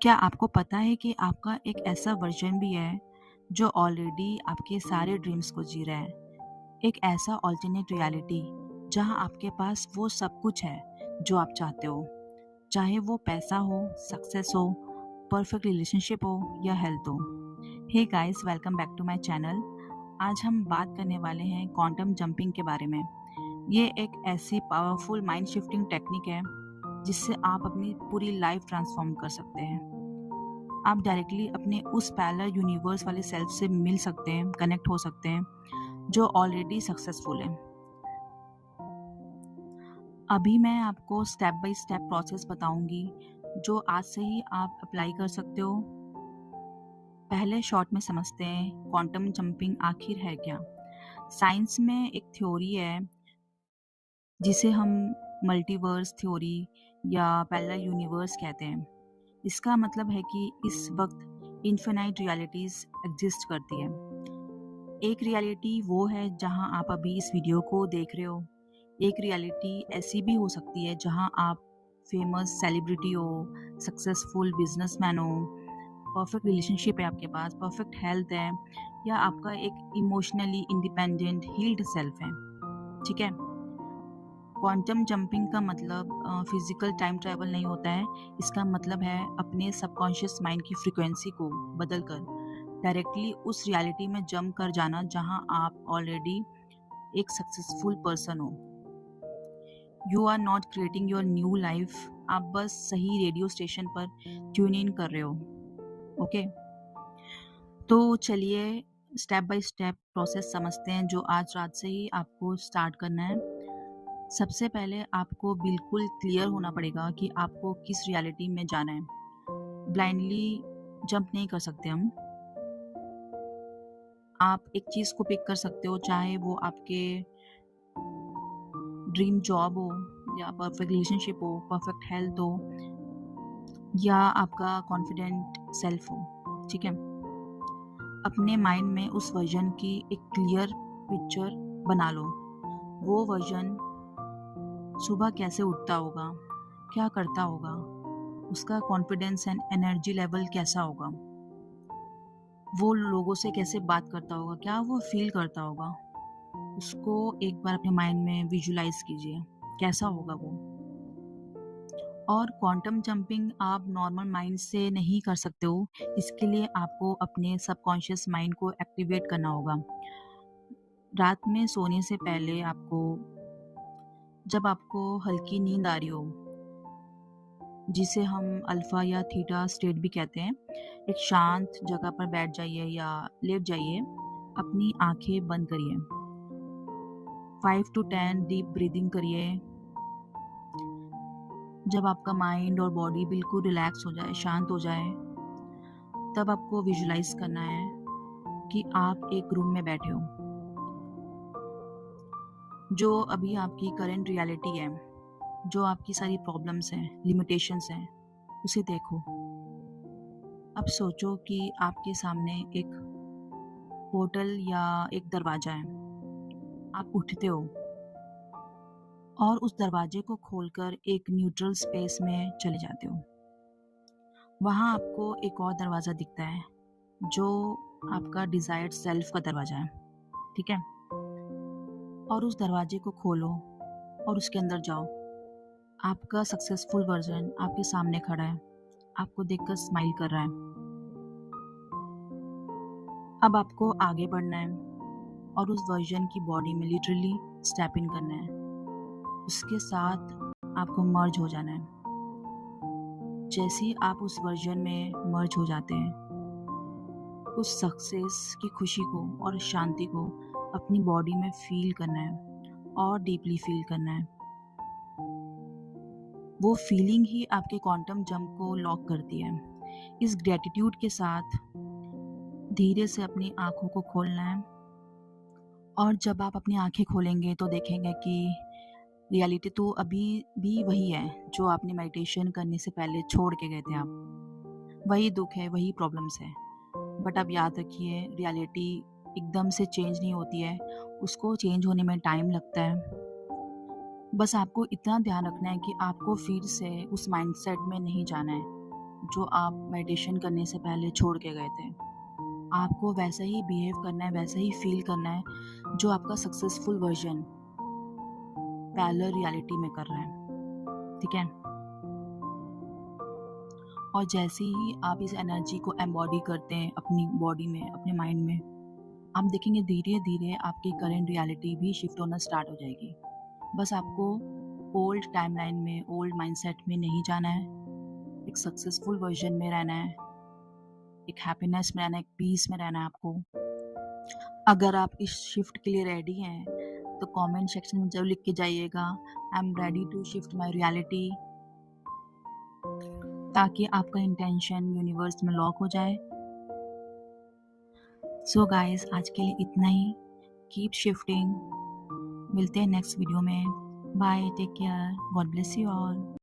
क्या आपको पता है कि आपका एक ऐसा वर्जन भी है जो ऑलरेडी आपके सारे ड्रीम्स को जी रहा है? एक ऐसा ऑल्टरनेट रियलिटी जहां आपके पास वो सब कुछ है जो आप चाहते हो, चाहे वो पैसा हो, सक्सेस हो, परफेक्ट रिलेशनशिप हो या हेल्थ हो। Hey guys, welcome back to my channel. आज हम बात करने वाले हैं क्वांटम जंपिंग के बारे में। ये एक ऐसी पावरफुल माइंड शिफ्टिंग टेक्निक है जिससे आप अपनी पूरी लाइफ ट्रांसफॉर्म कर सकते हैं। आप डायरेक्टली अपने उस पैरेलल यूनिवर्स वाले सेल्फ से मिल सकते हैं, कनेक्ट हो सकते हैं, जो ऑलरेडी सक्सेसफुल है। अभी मैं आपको स्टेप बाय स्टेप प्रोसेस बताऊंगी, जो आज से ही आप अप्लाई कर सकते हो। पहले शॉर्ट में समझते हैं क्वांटम जंपिंग आखिर है क्या। साइंस में एक थ्योरी है जिसे हम मल्टीवर्स थ्योरी या पैरेलल यूनिवर्स कहते हैं। इसका मतलब है कि इस वक्त इन्फिनाइट रियलिटीज एग्जिस्ट करती है। एक रियलिटी वो है जहां आप अभी इस वीडियो को देख रहे हो। एक रियलिटी ऐसी भी हो सकती है जहां आप फेमस सेलिब्रिटी हो, सक्सेसफुल बिजनेसमैन हो, परफेक्ट रिलेशनशिप है आपके पास, परफेक्ट हेल्थ है, या आपका एक इमोशनली इंडिपेंडेंट हील्ड सेल्फ है। ठीक है। क्वांटम जंपिंग का मतलब फिजिकल टाइम ट्रैवल नहीं होता है। इसका मतलब है अपने सबकॉन्शियस माइंड की फ्रीक्वेंसी को बदलकर डायरेक्टली उस रियलिटी में जंप कर जाना जहां आप ऑलरेडी एक सक्सेसफुल पर्सन हो। You are not creating your new life, आप बस सही रेडियो स्टेशन पर ट्यून इन कर रहे हो। ओके, तो चलिए स्टेप बाय स्टेप प्रोसेस समझते हैं जो आज रात से ही आपको स्टार्ट करना है। सबसे पहले आपको बिल्कुल क्लियर होना पड़ेगा कि आपको किस रियलिटी में जाना है। ब्लाइंडली जंप नहीं कर सकते हम। आप एक चीज़ को पिक कर सकते हो, चाहे वो आपके ड्रीम जॉब हो, या परफेक्ट रिलेशनशिप हो, परफेक्ट हेल्थ हो, या आपका कॉन्फिडेंट सेल्फ हो। ठीक है। अपने माइंड में उस वर्जन की एक क्लियर पिक्चर बना लो। वो वर्जन सुबह कैसे उठता होगा, क्या करता होगा, उसका कॉन्फिडेंस एंड एनर्जी लेवल कैसा होगा, वो लोगों से कैसे बात करता होगा, क्या वो फील करता होगा। उसको एक बार अपने माइंड में विजुलाइज कीजिए, कैसा होगा वो। और क्वांटम जंपिंग आप नॉर्मल माइंड से नहीं कर सकते हो। इसके लिए आपको अपने सबकॉन्शियस माइंड को एक्टिवेट करना होगा। रात में सोने से पहले जब आपको हल्की नींद आ रही हो, जिसे हम अल्फा या थीटा स्टेट भी कहते हैं, एक शांत जगह पर बैठ जाइए या लेट जाइए। अपनी आंखें बंद करिए। 5 to 10 डीप ब्रीदिंग करिए। जब आपका माइंड और बॉडी बिल्कुल रिलैक्स हो जाए, शांत हो जाए, तब आपको विजुलाइज करना है कि आप एक रूम में बैठे हो। जो अभी आपकी करंट रियलिटी है, जो आपकी सारी प्रॉब्लम्स हैं, लिमिटेशंस हैं, उसे देखो। अब सोचो कि आपके सामने एक पोर्टल या एक दरवाज़ा है। आप उठते हो और उस दरवाजे को खोलकर एक न्यूट्रल स्पेस में चले जाते हो। वहाँ आपको एक और दरवाज़ा दिखता है, जो आपका डिज़ायर्ड सेल्फ का दरवाज़ा है। ठीक है। और उस दरवाजे को खोलो और उसके अंदर जाओ। आपका सक्सेसफुल वर्जन आपके सामने खड़ा है, आपको देखकर स्माइल कर रहा है। अब आपको आगे बढ़ना है और उस वर्जन की बॉडी में लिटरली स्टेप इन करना है। उसके साथ आपको मर्ज हो जाना है। जैसे ही आप उस वर्जन में मर्ज हो जाते हैं, उस सक्सेस की खुशी को और शांति को अपनी बॉडी में फील करना है और डीपली फील करना है। वो फीलिंग ही आपके क्वांटम जंप को लॉक करती है। इस ग्रेटिट्यूड के साथ धीरे से अपनी आंखों को खोलना है। और जब आप अपनी आंखें खोलेंगे तो देखेंगे कि रियलिटी तो अभी भी वही है जो आपने मेडिटेशन करने से पहले छोड़ के गए थे। आप वही दुख है, वही प्रॉब्लम्स है। बट अब याद रखिए, रियलिटी एकदम से चेंज नहीं होती है, उसको चेंज होने में टाइम लगता है। बस आपको इतना ध्यान रखना है कि आपको फिर से उस माइंडसेट में नहीं जाना है जो आप मेडिटेशन करने से पहले छोड़ के गए थे। आपको वैसा ही बिहेव करना है, वैसा ही फ़ील करना है, जो आपका सक्सेसफुल वर्ज़न पैरेलल रियलिटी में कर रहा है, ठीक है? और जैसे ही आप इस एनर्जी को एम्बॉडी करते हैं अपनी बॉडी में, अपने माइंड में, आप देखेंगे धीरे-धीरे आपकी करंट रियलिटी भी शिफ्ट होना स्टार्ट हो जाएगी। बस आपको ओल्ड टाइमलाइन में, ओल्ड माइंडसेट में नहीं जाना है, एक सक्सेसफुल वर्ज़न में रहना है, एक हैप्पीनेस में रहना है, एक पीस में रहना है आपको। अगर आप इस शिफ्ट के लिए रेडी हैं, तो कमेंट सेक्शन में ज़रूर लिख के जाइएगा, I am ready to shift my reality, ताकि आपका इंटेंशन यूनिवर्स में लॉक हो जाए। सो गाइस, आज के लिए इतना ही। Keep shifting. मिलते हैं नेक्स्ट वीडियो में। Bye, take care, God bless you all.